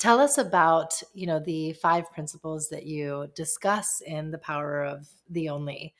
Tell us about, the 5 principles that you discuss in The Power of the Only.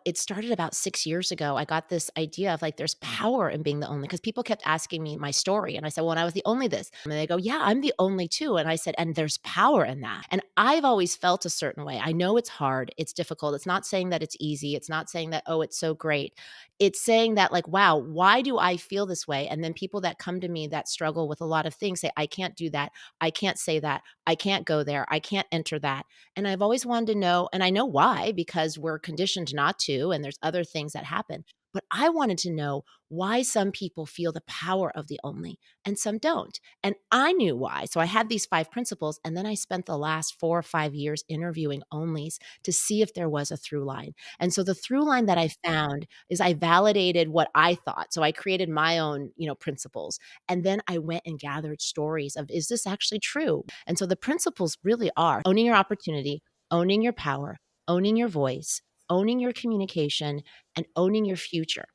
It started about 6 years ago. I got this idea of, like, there's power in being the only, because people kept asking me my story, and I said, "Well, and I was the only this." And they go, "Yeah, I'm the only too." And I said, "And there's power in that." And I've always felt a certain way. I know it's hard, it's difficult. It's not saying that it's easy. It's not saying that, "Oh, it's so great." It's saying that, like, "Wow, why do I feel this way?" And then people that come to me that struggle with a lot of things say, "I can't do that. I can't say that. I can't go there. I can't enter that." And I've always wanted to know, and I know why, because we're conditioned not to, and there's other things that happen. But I wanted to know why some people feel the power of the only and some don't. And I knew why. So I had these 5 principles. And then I spent the last 4 or 5 years interviewing onlys to see if there was a through line. And so the through line that I found is I validated what I thought. So I created my own, principles. And then I went and gathered stories of, is this actually true? And so the principles really are owning your opportunity, owning your power, owning your voice, owning your communication, and owning your future.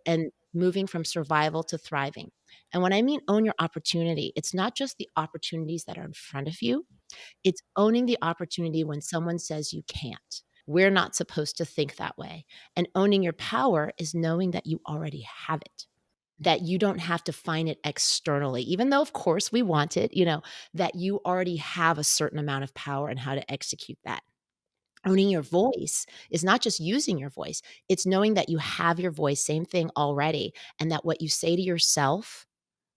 And moving from survival to thriving. And when I mean own your opportunity, it's not just the opportunities that are in front of you, it's owning the opportunity when someone says you can't. We're not supposed to think that way. And owning your power is knowing that you already have it, that you don't have to find it externally, even though, of course, we want it, that you already have a certain amount of power and how to execute that. Owning your voice is not just using your voice, it's knowing that you have your voice, same thing already, and that what you say to yourself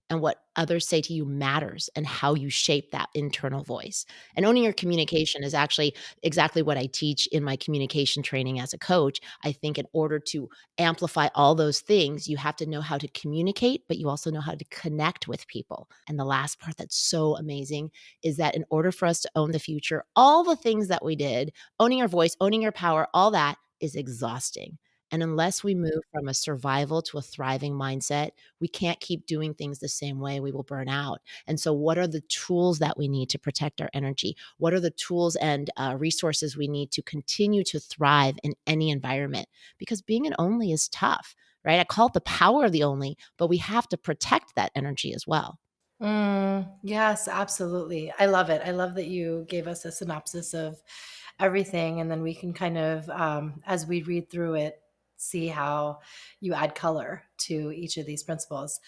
and what others say to you matters, and how you shape that internal voice. And owning your communication is actually exactly what I teach in my communication training as a coach. I think in order to amplify all those things, you have to know how to communicate, but you also know how to connect with people. And the last part that's so amazing is that in order for us to own the future, all the things that we did, owning your voice, owning your power, all that is exhausting. And unless we move from a survival to a thriving mindset, we can't keep doing things the same way. We will burn out. And so, what are the tools that we need to protect our energy? What are the tools and resources we need to continue to thrive in any environment? Because being an only is tough, right? I call it the power of the only, but we have to protect that energy as well. Yes, absolutely. I love it. I love that you gave us a synopsis of everything, and then we can kind of, as we read through it, see how you add color to each of these principles.